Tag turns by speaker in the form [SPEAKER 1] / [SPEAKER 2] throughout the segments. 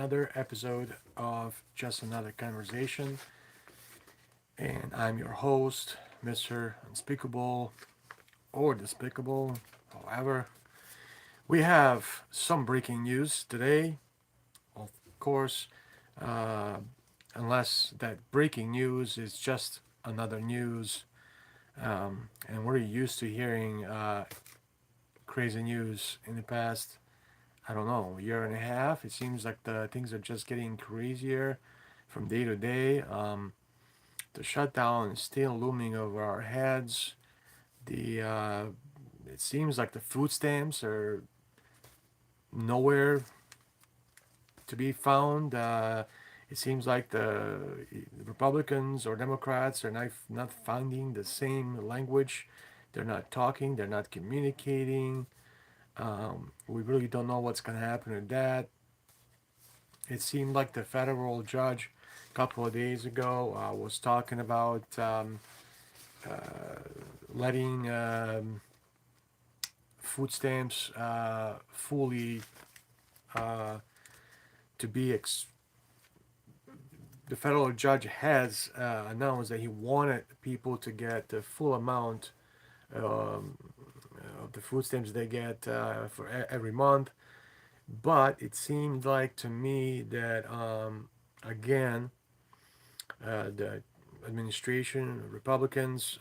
[SPEAKER 1] another episode of Just Another Conversation. And I'm your host, Mr. Unspeakable or Despicable. However, we have some breaking news today. Of course, uh, unless that breaking news is just another news. And we're used to hearing crazy news in the past, I don't know, year and a half. It seems like the things are just getting crazier from day to day. The shutdown is still looming over our heads. The It seems like the food stamps are nowhere to be found. It seems like the Republicans or Democrats are not finding the same language. They're not talking. They're not communicating. We really don't know what's going to happen with that. It seemed like the federal judge a couple of days ago was talking about letting food stamps fully uh, to be the federal judge has announced that he wanted people to get the full amount um, of the food stamps they get for every month. But it seemed like to me that again the administration, Republicans,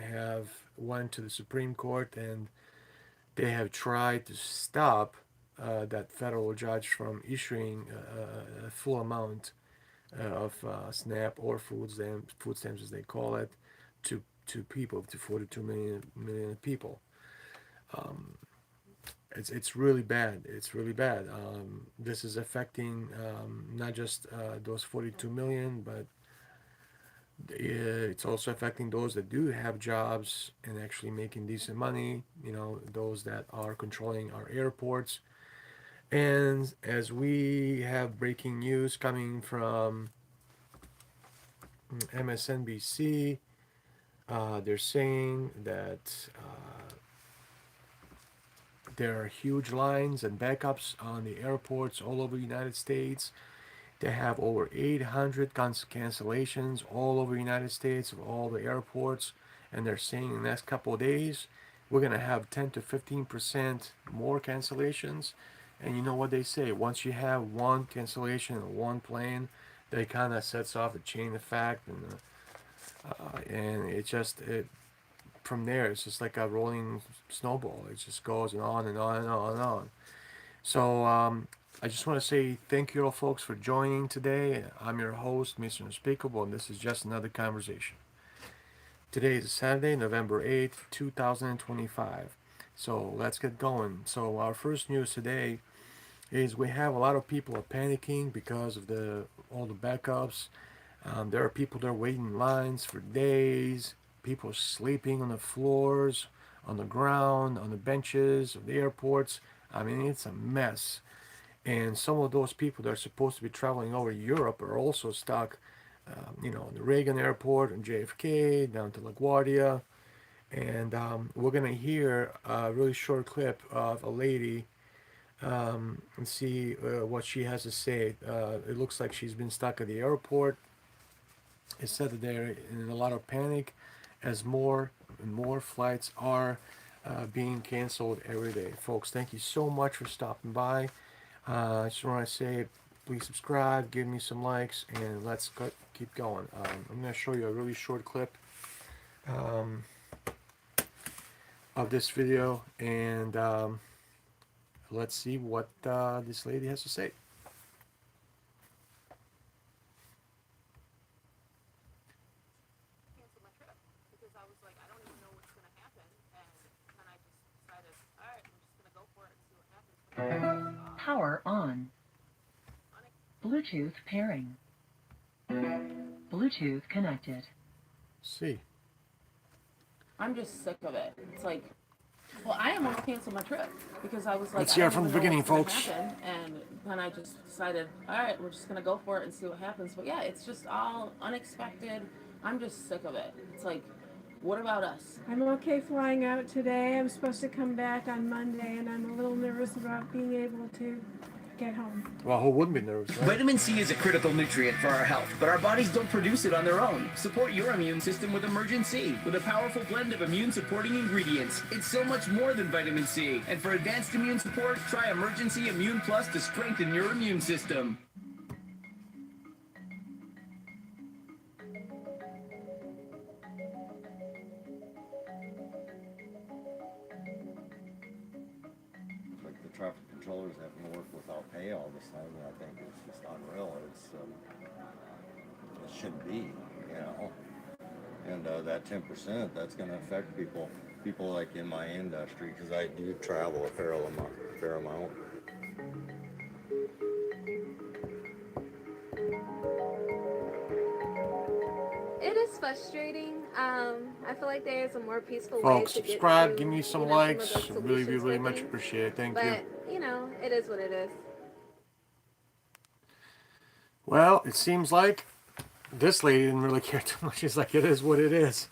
[SPEAKER 1] have went to the Supreme Court and they have tried to stop that federal judge from issuing a full amount of SNAP or food stamps as they call it, to people, to 42 million people. Um, it's really bad. It's really bad. This is affecting not just those 42 million, but it's also affecting those that do have jobs and actually making decent money. You know, those that are controlling our airports. And as we have breaking news coming from MSNBC, they're saying that there are huge lines and backups on the airports all over the United States. They have over 800 cancellations all over the United States of all the airports, and they're saying in the next couple of days we're gonna have 10 to 15% more cancellations. And you know what they say? Once you have one cancellation on one plane, they kind of sets off a chain effect, and it from there it's just like a rolling snowball. It just goes and on and on and on and on. So I just want to say thank you all folks for joining today. I'm your host, Mr. Unspeakable, and this is just another conversation. Today is Saturday, November 8th, 2025. So let's get going. So our first news today is we have a lot of people are panicking because of the all the backups. There are people that are waiting in lines for days. People sleeping on the floors, on the ground, on the benches of the airports. I mean, it's a mess. And some of those people that are supposed to be traveling over Europe are also stuck, in the Reagan Airport and JFK down to LaGuardia. And we're gonna hear a really short clip of a lady and see what she has to say. It looks like she's been stuck at the airport. It said that they're in a lot of panic as more and more flights are being canceled every day. Folks, thank you so much for stopping by. I just want to say, please subscribe, give me some likes, and keep going. I'm going to show you a really short clip um, of this video, and let's see what this lady has to say.
[SPEAKER 2] Cancel my trip because I was like, I don't even know what's gonna happen, and then I just decided, all right, I'm just gonna go for it and see what happens.
[SPEAKER 3] Power on. Bluetooth pairing. Bluetooth connected.
[SPEAKER 1] See.
[SPEAKER 2] I'm just sick of it. It's like, well, I didn't want to cancel my trip because I was like,
[SPEAKER 1] Let's
[SPEAKER 2] I
[SPEAKER 1] hear it
[SPEAKER 2] don't
[SPEAKER 1] from the
[SPEAKER 2] even know
[SPEAKER 1] beginning,
[SPEAKER 2] what's gonna
[SPEAKER 1] folks.
[SPEAKER 2] happen, and then I just decided, all right, we're just gonna go for it and see what happens. But yeah, it's just all unexpected. I'm just sick of it. It's like, what about us?
[SPEAKER 4] I'm okay flying out today. I'm supposed to come back on Monday, and I'm a little nervous about being able to get home.
[SPEAKER 1] Well, who wouldn't be nervous, right?
[SPEAKER 5] Vitamin C is a critical nutrient for our health, but our bodies don't produce it on their own. Support your immune system with Emergent C, with a powerful blend of immune-supporting ingredients. It's so much more than vitamin C. And for advanced immune support, try Emergency Immune Plus to strengthen your immune system.
[SPEAKER 6] Like the traffic controllers having to work without pay all this time, I think it's just unreal. It shouldn't be, you know. And that 10%, that's going to affect people like in my industry, because I do travel a fair amount.
[SPEAKER 7] It is frustrating. I feel like there is a more peaceful
[SPEAKER 1] Folks,
[SPEAKER 7] way to
[SPEAKER 1] subscribe,
[SPEAKER 7] get to,
[SPEAKER 1] give me some
[SPEAKER 7] some of
[SPEAKER 1] likes.
[SPEAKER 7] the
[SPEAKER 1] Really,
[SPEAKER 7] solutions
[SPEAKER 1] really
[SPEAKER 7] for
[SPEAKER 1] much
[SPEAKER 7] things.
[SPEAKER 1] appreciated. Thank you.
[SPEAKER 7] But, it is what it is.
[SPEAKER 1] Well, it seems like this lady didn't really care too much. She's like, it is what it is.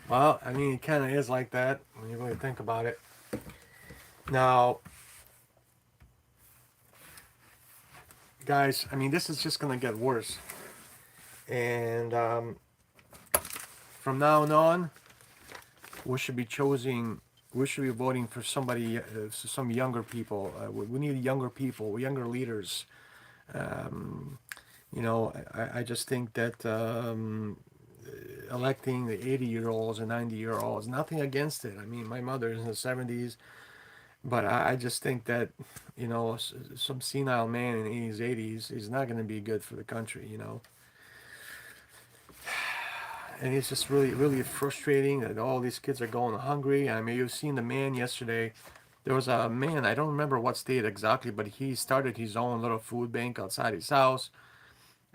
[SPEAKER 1] Well, I mean, it kind of is like that when you really think about it. Now, guys, I mean, this is just going to get worse. And from now on, we should be voting for somebody, some younger people. We need younger people, younger leaders. I just think that electing the 80-year-olds and 90-year-olds, nothing against it. I mean, my mother is in the 70s, but I just think that, some senile man in his 80s is not going to be good for the country, And it's just really, really frustrating that all these kids are going hungry. I mean, you've seen the man yesterday. There was a man, I don't remember what state exactly, but he started his own little food bank outside his house.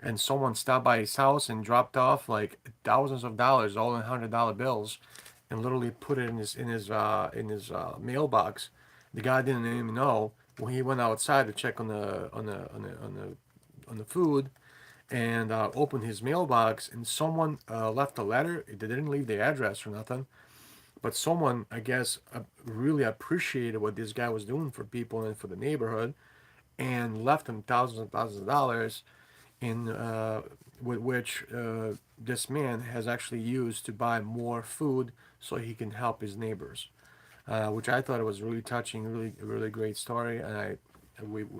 [SPEAKER 1] And someone stopped by his house and dropped off like thousands of dollars, all in $100 bills, and literally put it in his mailbox. The guy didn't even know. When he went outside to check on the food, and opened his mailbox, and someone left a letter. They didn't leave the address or nothing, but someone, I guess, really appreciated what this guy was doing for people and for the neighborhood, and left him thousands and thousands of dollars, in with which this man has actually used to buy more food so he can help his neighbors, which I thought it was really touching, really, really great story, and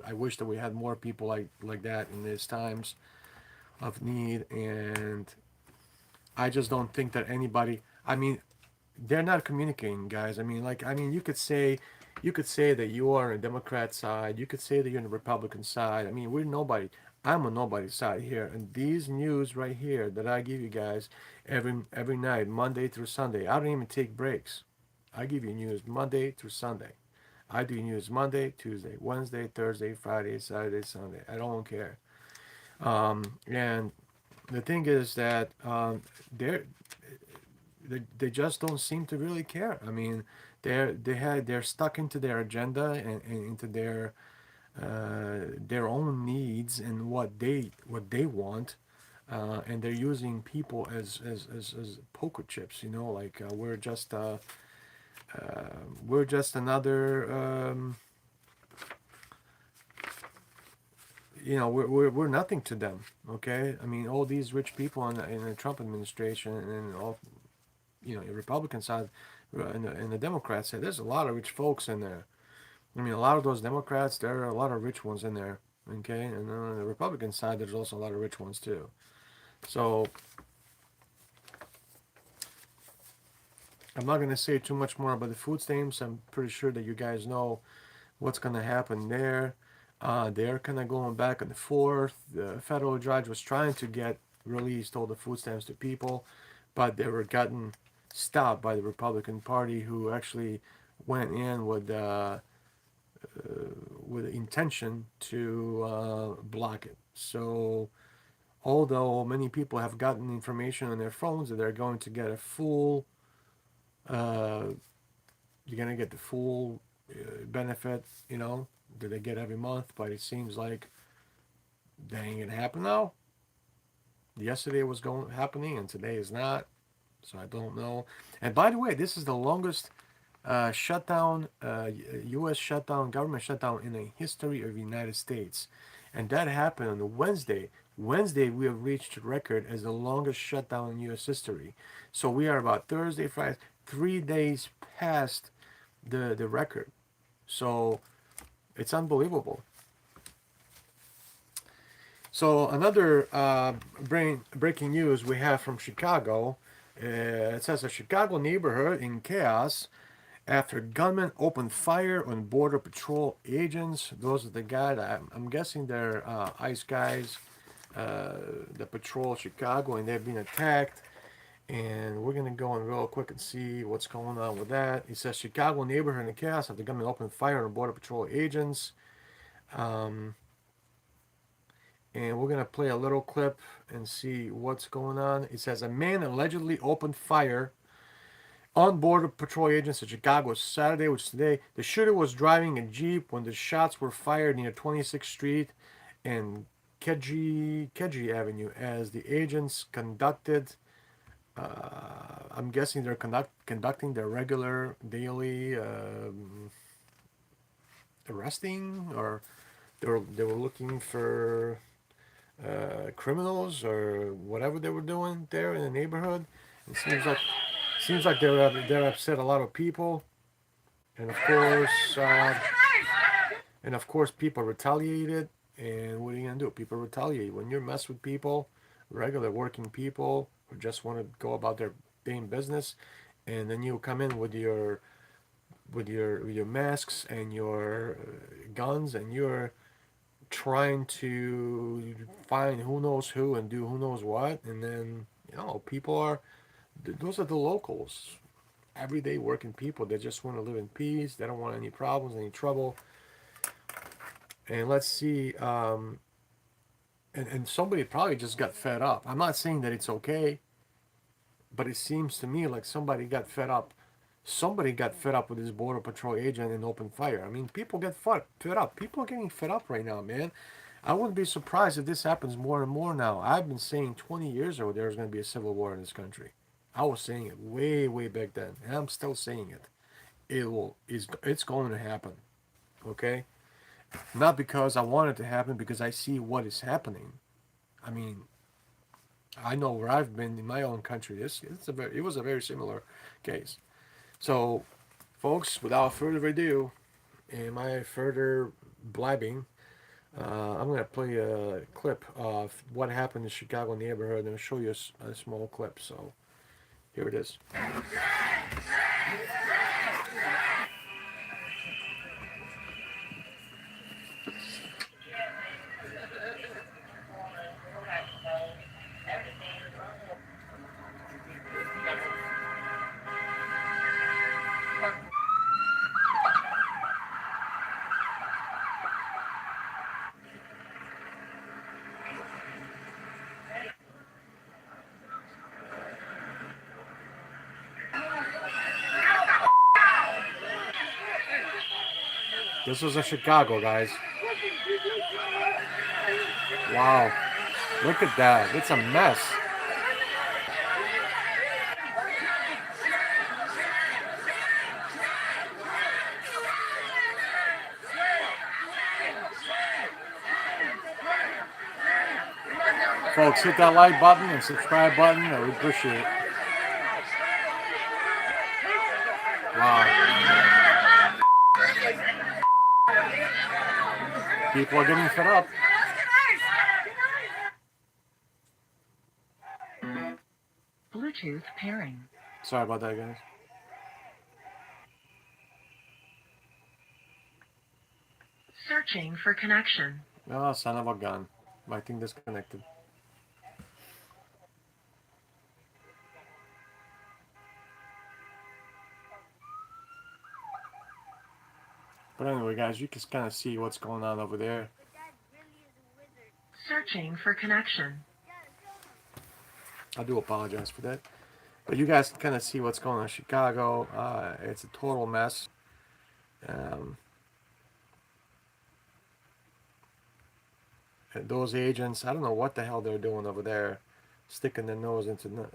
[SPEAKER 1] I wish that we had more people like that in these times of need. And I just don't think that anybody, I mean, they're not communicating, guys. I mean, you could say that you are on the Democrat side, you could say that you're on the Republican side. I mean, we're nobody. I'm on nobody's side here, and these news right here that I give you guys every night, Monday through Sunday, I don't even take breaks. I give you news Monday through Sunday. I do news Monday, Tuesday, Wednesday, Thursday, Friday, Saturday, Sunday. I don't care. And the thing is that they just don't seem to really care. I mean, they're stuck into their agenda and into their own needs and what they want, and they're using people as poker chips. Like we're just another. We're nothing to them. Okay, I mean, all these rich people in the Trump administration and all, the Republican side, and the Democrat side, there's a lot of rich folks in there. I mean, a lot of those Democrats, there are a lot of rich ones in there. Okay, and on the Republican side, there's also a lot of rich ones too. So I'm not going to say too much more about the food stamps. I'm pretty sure that you guys know what's going to happen there. They're kind of going back and forth. The federal judge was trying to get released all the food stamps to people, but they were gotten stopped by the Republican Party, who actually went in with intention to block it. So, although many people have gotten information on their phones that they're going to get a full, you're going to get the full benefit, that they get every month, but it seems like that ain't gonna happen now. Yesterday was happening, and today is not. So I don't know. And by the way, this is the longest shutdown, U.S. shutdown, government shutdown in the history of the United States, and that happened on Wednesday. Wednesday, we have reached record as the longest shutdown in U.S. history. So we are about Thursday, Friday, 3 days past the record. So it's unbelievable. So another breaking news we have from Chicago. It says a Chicago neighborhood in chaos after gunmen opened fire on border patrol agents. Those are the guys. I'm guessing they're ICE guys that patrol Chicago, and they've been attacked. And we're gonna go in real quick and see what's going on with that. It says Chicago neighborhood in chaos after gunmen opened fire on border patrol agents. Um, and we're gonna play a little clip and see what's going on. It says a man allegedly opened fire on border patrol agents in Chicago Saturday, which is today. The shooter was driving a Jeep when the shots were fired near 26th Street and Kedzie Avenue as the agents conducted. I'm guessing they're conducting their regular daily arresting, or they were looking for criminals or whatever they were doing there in the neighborhood. It seems like they're upset a lot of people, and of course people retaliated. And what are you gonna do? People retaliate when you mess with people, regular working people who just want to go about their damn business, and then you come in with your masks and your guns, and you're trying to find who knows who and do who knows what, and then people are those are the locals, everyday working people. They just want to live in peace. They don't want any problems, any trouble. And let's see, and somebody probably just got fed up. I'm not saying that it's okay, but it seems to me like somebody got fed up. Somebody got fed up with this border patrol agent and opened fire. I mean, people get fed up. People are getting fed up right now, man. I wouldn't be surprised if this happens more and more now. I've been saying 20 years ago there's going to be a civil war in this country. I was saying it way, way back then, and I'm still saying it. It's going to happen. Okay, not because I want it to happen, because I see what is happening. I mean, I know where I've been in my own country. It was a very similar case. So, folks, without further ado, and my further blabbing, I'm going to play a clip of what happened in the Chicago neighborhood, and I'll show you a small clip. So, here it is. This was in Chicago, guys. Wow. Look at that. It's a mess. Folks, hit that like button and subscribe button. I would appreciate it. Wow. People are getting fed up.
[SPEAKER 3] Bluetooth pairing.
[SPEAKER 1] Sorry about that, guys.
[SPEAKER 3] Searching for connection.
[SPEAKER 1] Oh, son of a gun. My thing disconnected. But anyway, guys, you can kind of see what's going on over there.
[SPEAKER 3] Searching for connection.
[SPEAKER 1] I do apologize for that. But you guys can kind of see what's going on in Chicago. It's a total mess. And those agents, I don't know what the hell they're doing over there, sticking their nose into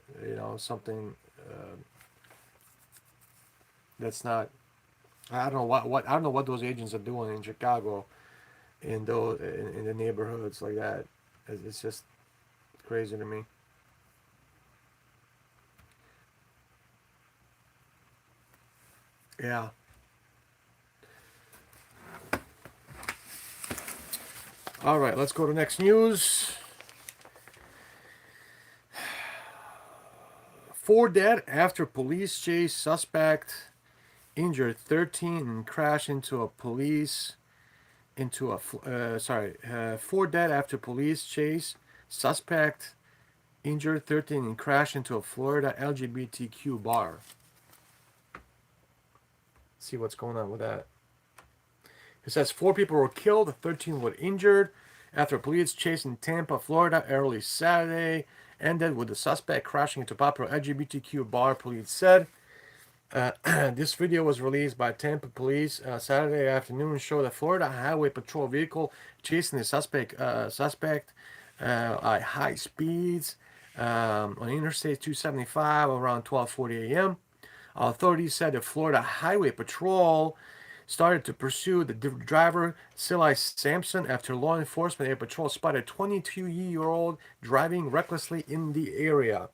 [SPEAKER 1] something That's not. I don't know what I don't know what those agents are doing in Chicago, in the neighborhoods like that. It's just crazy to me. Yeah. All right, let's go to next news. 4 dead after police chase suspect injured 13 and crash into a police into a 4 dead after police chase suspect injured 13 and crash into a Florida LGBTQ bar. See what's going on with that. It says 4 people were killed, 13 were injured after a police chase in Tampa, Florida early Saturday ended with the suspect crashing into a popular LGBTQ bar, police said. This video was released by Tampa police Saturday afternoon and showed a Florida Highway Patrol vehicle chasing the suspect at high speeds on Interstate 275 around 12:40 a.m. Authorities said the Florida Highway Patrol started to pursue the driver, Silai Sampson, after law enforcement air patrol spotted a 22-year-old driving recklessly in the area.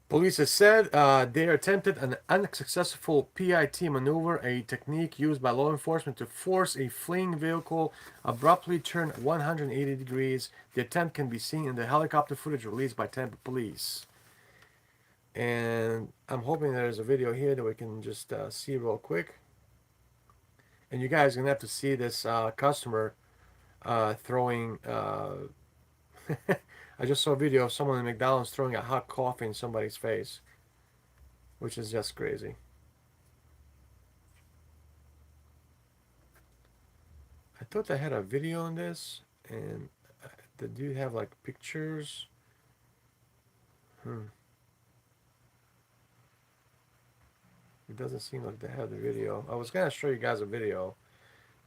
[SPEAKER 1] Police have said they attempted an unsuccessful PIT maneuver, a technique used by law enforcement to force a fleeing vehicle abruptly turn 180 degrees. The attempt can be seen in the helicopter footage released by Tampa police. And I'm hoping there's a video here that we can just see real quick. And you guys are going to have to see this customer throwing... I just saw a video of someone in McDonald's throwing a hot coffee in somebody's face, which is just crazy. I thought I had a video on this, and the dude have like pictures. It doesn't seem like they have the video. I was gonna show you guys a video.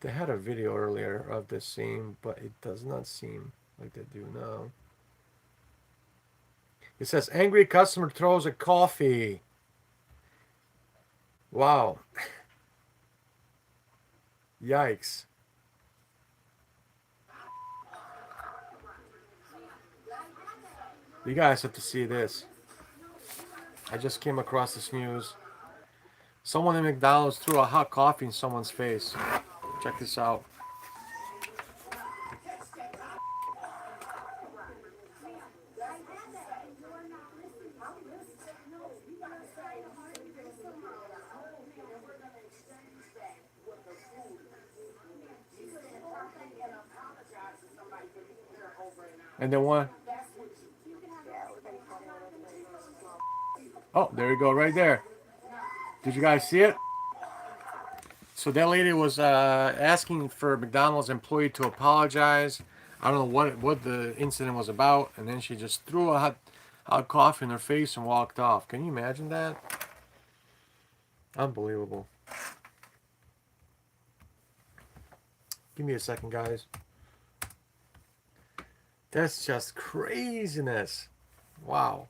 [SPEAKER 1] They had a video earlier of this scene, but it does not seem like they do now. It says angry customer throws a coffee. Wow. Yikes. You guys have to see this. I just came across this news. Someone in McDonald's threw a hot coffee in someone's face. Check this out. And then one. Oh, there you go, right there. Did you guys see it? So that lady was asking for McDonald's employee to apologize. I don't know what the incident was about, and then she just threw a hot coffee in her face and walked off. Can you imagine that? Unbelievable. Give me a second, guys. That's just craziness. Wow.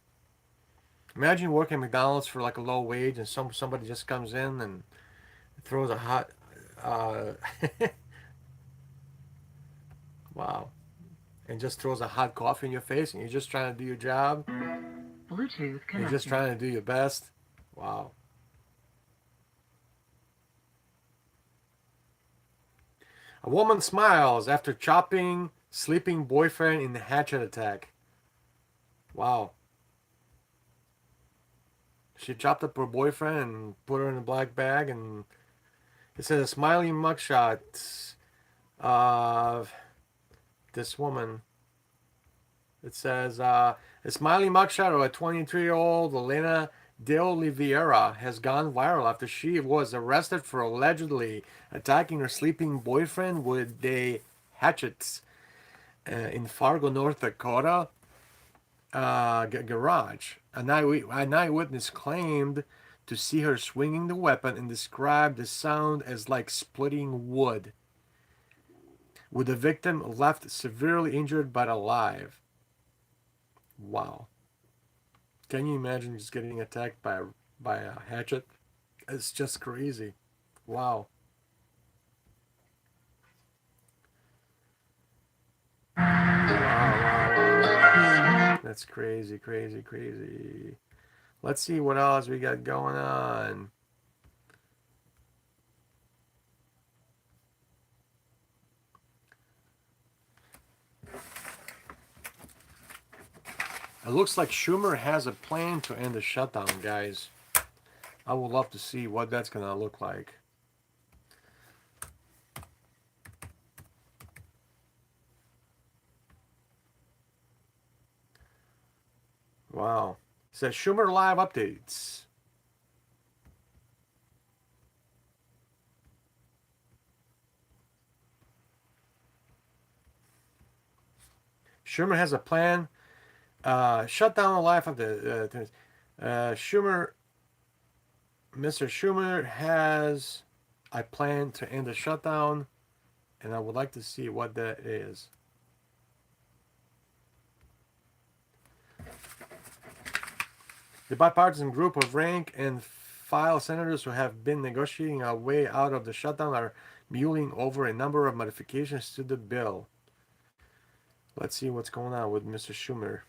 [SPEAKER 1] Imagine working at McDonald's for like a low wage and somebody just comes in and throws a hot wow. And just throws a hot coffee in your face and you're just trying to do your job.
[SPEAKER 3] Bluetooth connected.
[SPEAKER 1] You're just trying to do your best. Wow. A woman smiles after chopping sleeping boyfriend in the hatchet attack. Wow. She chopped up her boyfriend and put her in a black bag, and it says a smiling mugshot of this woman. It says a smiling mugshot of a 23-year-old Elena De Oliveira has gone viral after she was arrested for allegedly attacking her sleeping boyfriend with a hatchet in Fargo, North Dakota garage. An eyewitness claimed to see her swinging the weapon and described the sound as like splitting wood, with the victim left severely injured but alive. Wow. Can you imagine just getting attacked by by a hatchet. It's just crazy. Wow. Wow. That's crazy, crazy, crazy. Let's see what else we got going on. It looks like Schumer has a plan to end the shutdown, guys. I would love to see what that's going to look like. Wow. It says Schumer live updates. Schumer has a plan. Shut down the life of the. Schumer. Mr. Schumer has a plan to end the shutdown, and I would like to see what that is. The bipartisan group of rank and file senators who have been negotiating a way out of the shutdown are mulling over a number of modifications to the bill. Let's see what's going on with Mr. Schumer.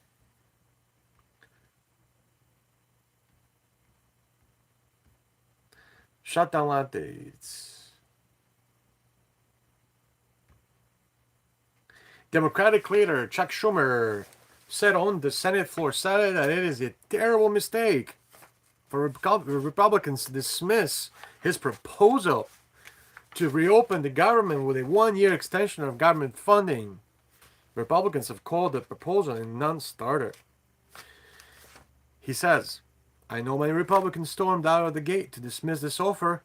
[SPEAKER 1] Shutdown updates. Democratic leader Chuck Schumer said on the Senate floor Saturday that it is a terrible mistake for Republicans to dismiss his proposal to reopen the government with a one-year extension of government funding. Republicans have called the proposal a non-starter. He says, I know many Republicans stormed out of the gate to dismiss this offer,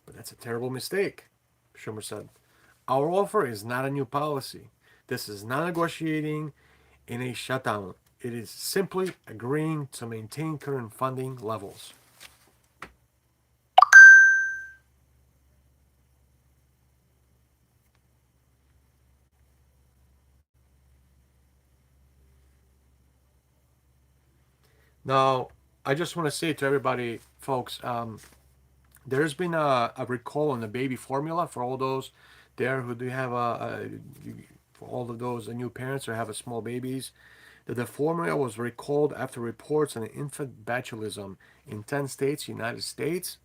[SPEAKER 1] but that's a terrible mistake, Schumer said. Our offer is not a new policy. This is not negotiating in a shutdown. It is simply agreeing to maintain current funding levels. Now, I just want to say to everybody, folks, there's been a recall on the baby formula for all those there who do have for all of those new parents who have small babies. That the formula was recalled after reports on infant batulism in 10 states, United States.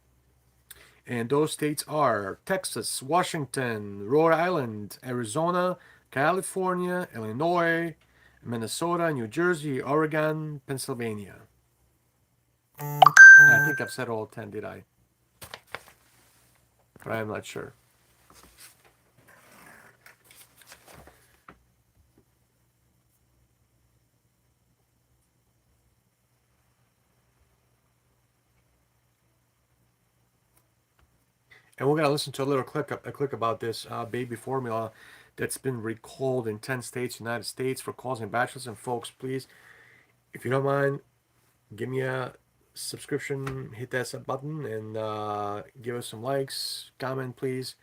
[SPEAKER 1] And those states are Texas, Washington, Rhode Island, Arizona, California, Illinois, Minnesota, New Jersey, Oregon, Pennsylvania. I think I've said all 10, did I? But I'm not sure. And we're going to listen to a little clip about this baby formula that's been recalled in 10 states, United States, for causing batulism. And folks, please, if you don't mind, give me a subscription, hit that sub button, and give us some likes, comment, please.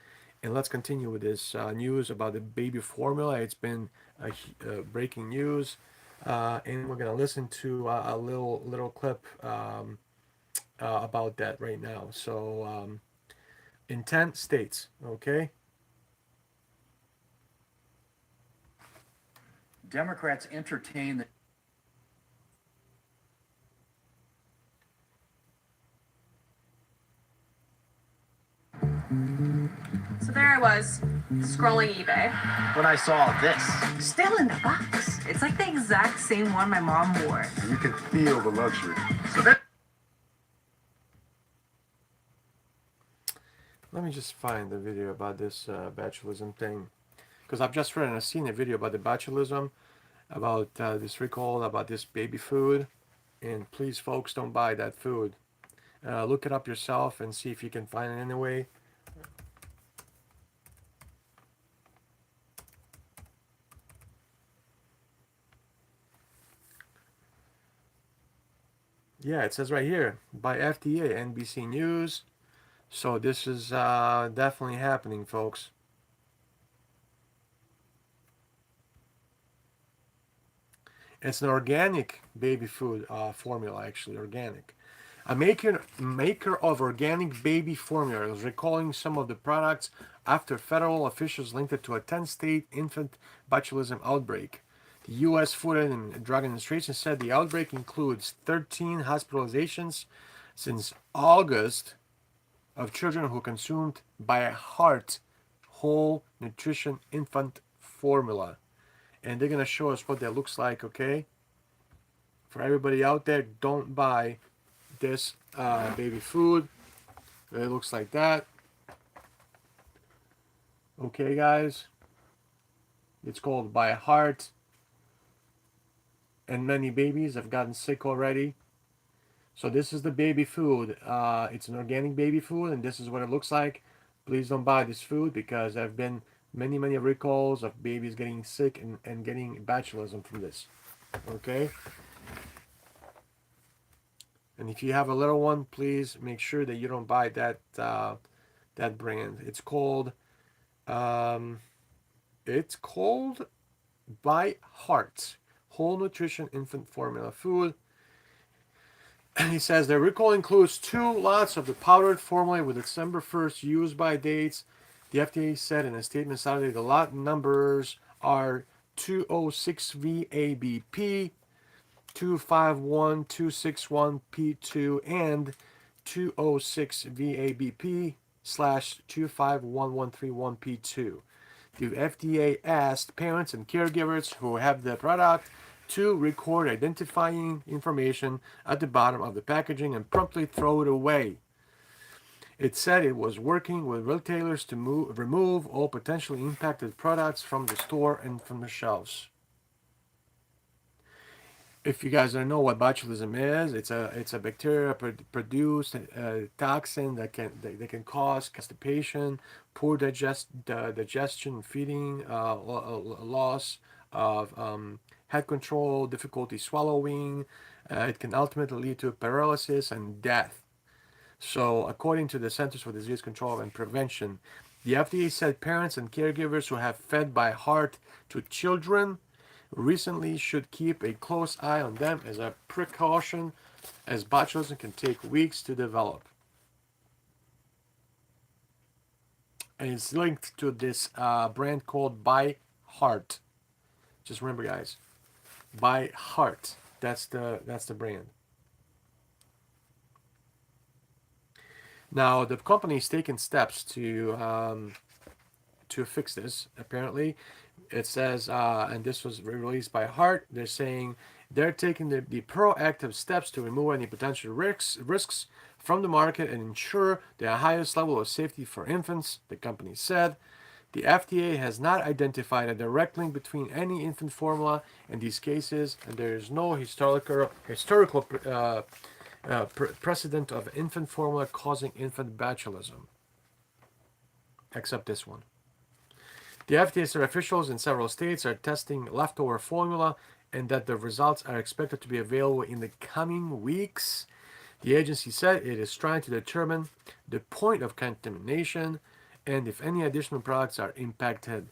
[SPEAKER 1] And let's continue with this news about the baby formula. It's been breaking news. And we're going to listen to a little clip about that right now. So, in 10 states, okay?
[SPEAKER 5] Democrats entertain the
[SPEAKER 4] So there I was, scrolling eBay.
[SPEAKER 5] when I saw this.
[SPEAKER 4] Still in the box. It's like the exact same one my mom wore.
[SPEAKER 8] You can feel the luxury.
[SPEAKER 5] So then
[SPEAKER 1] Let me just find the video about this botulism thing. Because I've just read and I've seen a video about the botulism, about this recall, about this baby food. And please, folks, don't buy that food. Look it up yourself and see if you can find it anyway. Yeah, it says right here, by FDA, NBC News. So this is definitely happening, folks. It's an organic baby food formula, actually, organic. A maker of organic baby formula is recalling some of the products after federal officials linked it to a 10-state infant botulism outbreak. The U.S. Food and Drug Administration said the outbreak includes 13 hospitalizations since August of children who consumed by heart whole nutrition infant formula. And they're going to show us what that looks like, okay? For everybody out there, don't buy this baby food. It looks like that. Okay, guys. It's called By Heart. And many babies have gotten sick already. So this is the baby food. It's an organic baby food, and this is what it looks like. Please don't buy this food because there have been many, many recalls of babies getting sick and getting botulism from this. Okay? And if you have a little one, please make sure that you don't buy that that brand. It's called By Heart Whole Nutrition Infant Formula Food. And he says the recall includes 2 lots of the powdered formula with December 1st use by dates. The FDA said in a statement Saturday the lot numbers are 206VABP, 251261P2, and 206VABP slash 251131P2. The FDA asked parents and caregivers who have the product to record identifying information at the bottom of the packaging and promptly throw it away. It said it was working with retailers to remove all potentially impacted products from the store and from the shelves. If you guys don't know what botulism is, it's a bacteria produced toxin that can cause constipation, poor digestion, feeding, loss of head control, difficulty swallowing. It can ultimately lead to paralysis and death. So, according to the Centers for Disease Control and Prevention, the FDA said parents and caregivers who have fed by heart to children recently should keep a close eye on them as a precaution, as botulism can take weeks to develop. And it's linked to this brand called By Heart. Just remember, guys, By Heart. That's the brand. Now the company is taking steps to fix this. Apparently, it says, and this was released by Heart. They're saying they're taking the proactive steps to remove any potential risks from the market and ensure the highest level of safety for infants. The company said. The FDA has not identified a direct link between any infant formula and these cases, and there is no historical precedent of infant formula causing infant botulism, except this one. The FDA said officials in several states are testing leftover formula and that the results are expected to be available in the coming weeks. The agency said it is trying to determine the point of contamination and if any additional products are impacted.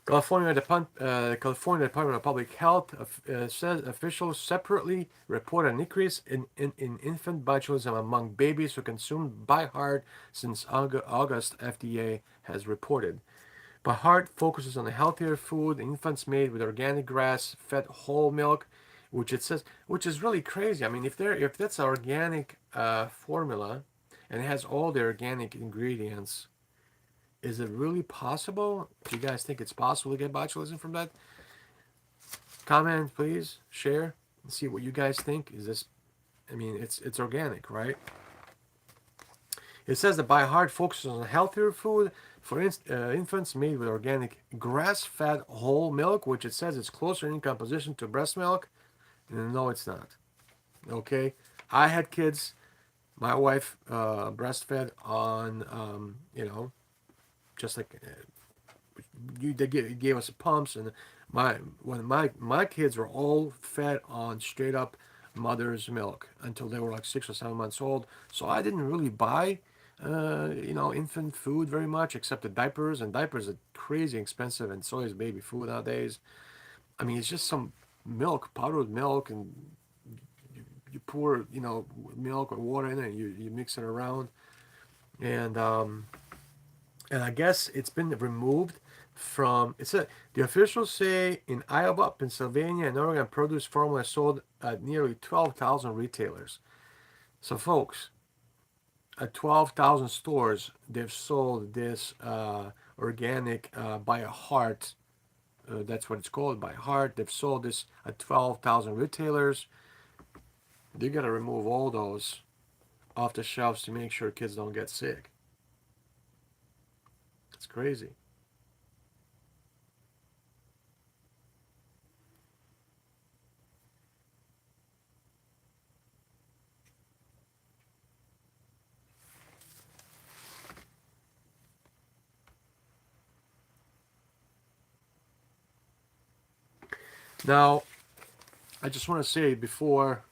[SPEAKER 1] California Department of Public Health says officials separately report an increase in infant botulism among babies who consumed by heart since August, FDA has reported. By Heart focuses on the healthier food infants made with organic grass-fed whole milk, which it says, which is really crazy. I mean, if that's organic formula and it has all the organic ingredients, is it really possible? Do you guys think it's possible to get botulism from that? Comment, please. Share and see what you guys think. Is this? I mean, it's organic, right? It says that By Heart focuses on healthier food for infants made with organic grass-fed whole milk, which it says it's closer in composition to breast milk. No, it's not. Okay, I had kids. My wife breastfed on, just like they gave us pumps, and my kids were all fed on straight up mother's milk until they were like 6 or 7 months old. So I didn't really buy infant food very much, except the diapers, and diapers are crazy expensive, and so is baby food nowadays. I mean, it's just some milk, powdered milk, and you pour milk or water in it, you mix it around, and and I guess it's been removed from. The officials say in Iowa, Pennsylvania, and Oregon, produce formula is sold at nearly 12,000 retailers. So, folks, at 12,000 stores, they've sold this organic by heart. That's what it's called, by heart. They've sold this at 12,000 retailers. They got to remove all those off the shelves to make sure kids don't get sick. It's crazy. Now, I just want to say before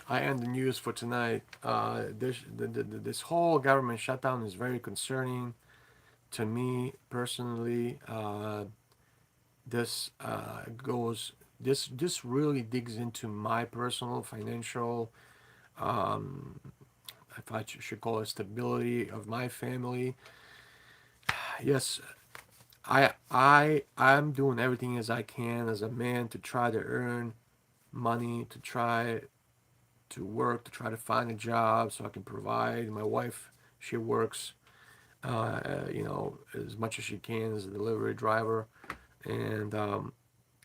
[SPEAKER 1] I end the news for tonight, this whole government shutdown is very concerning to me personally. This goes this really digs into my personal financial, um, if I should call it, stability of my family. Yes, I'm doing everything as I can as a man to try to earn money, to try to work, to try to find a job so I can provide. My wife, she works, as much as she can as a delivery driver, and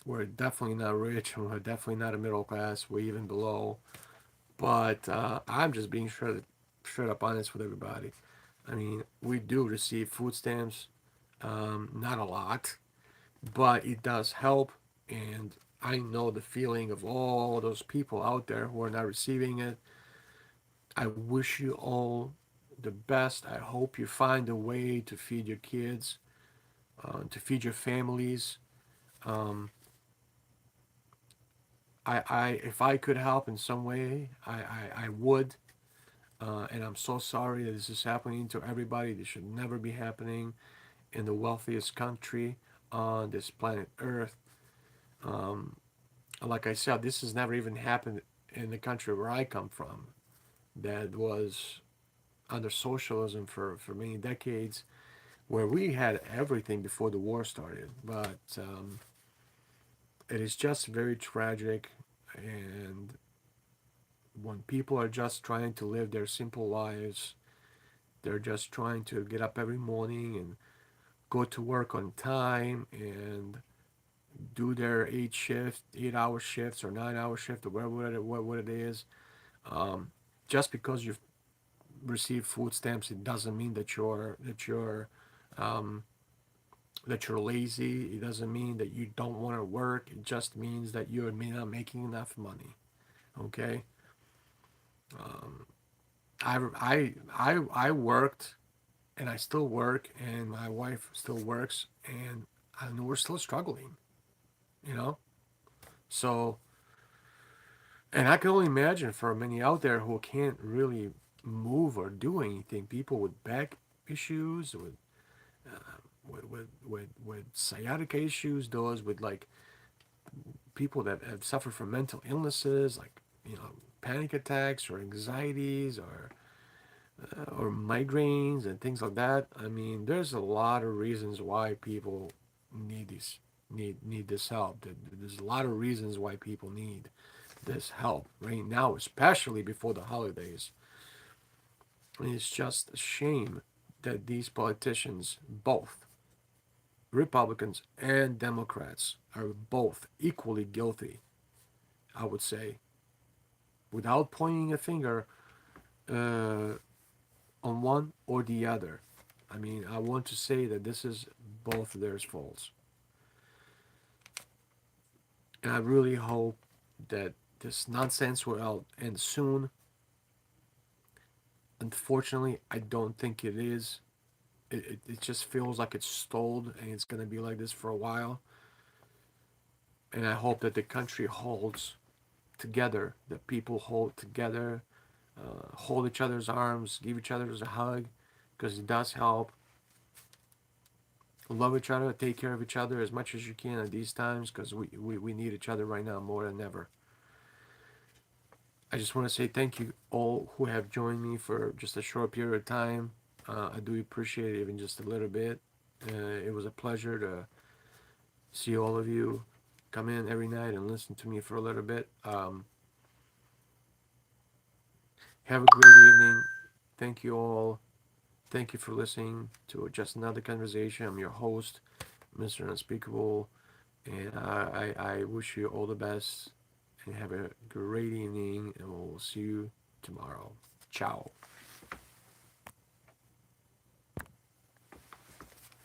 [SPEAKER 1] we're definitely not rich, and we're definitely not a middle class. We're even below. But I'm just being straight up honest with everybody. I mean, we do receive food stamps, not a lot, but it does help, and I know the feeling of all those people out there who are not receiving it. I wish you all the best. I hope you find a way to feed your kids, to feed your families. Um, if I could help in some way, I would. And I'm so sorry that this is happening to everybody. This should never be happening in the wealthiest country on this planet Earth. Um, like I said, this has never even happened in the country where I come from, that was under socialism for many decades, where we had everything before the war started. But it is just very tragic. And when people are just trying to live their simple lives, they're just trying to get up every morning and go to work on time and do their 8 hour shifts or 9 hour shift or whatever what it is. Um, just because you've received food stamps, it doesn't mean um, that you're lazy. It doesn't mean that you don't want to work. It just means that you're not making enough money. Okay. Um, I worked, and I still work, and my wife still works, and we're still struggling. You know. So, and I can only imagine for many out there who can't really move or do anything, people with back issues, with sciatica issues, those with like people that have suffered from mental illnesses, like panic attacks or anxieties or migraines and things like that. I mean, there's a lot of reasons why people need these need this help. There's a lot of reasons why people need this help right now, especially before the holidays. And it's just a shame that these politicians, both Republicans and Democrats, are both equally guilty, I would say, without pointing a finger uh, on one or the other. I mean, I want to say that this is both their faults. And I really hope that this nonsense will end soon. Unfortunately, I don't think it is. It just feels like it's stalled and it's going to be like this for a while. And I hope that the country holds together, that people hold together, hold each other's arms, give each other a hug, because it does help. Love each other, take care of each other as much as you can at these times, because we need each other right now more than ever. I just want to say thank you all who have joined me for just a short period of time. I do appreciate it, even just a little bit. It was a pleasure to see all of you come in every night and listen to me for a little bit. Have a great evening. Thank you all. Thank you for listening to just another conversation. I'm your host, Mr. Unspeakable, and I wish you all the best and have a great evening, and we'll see you tomorrow. Ciao.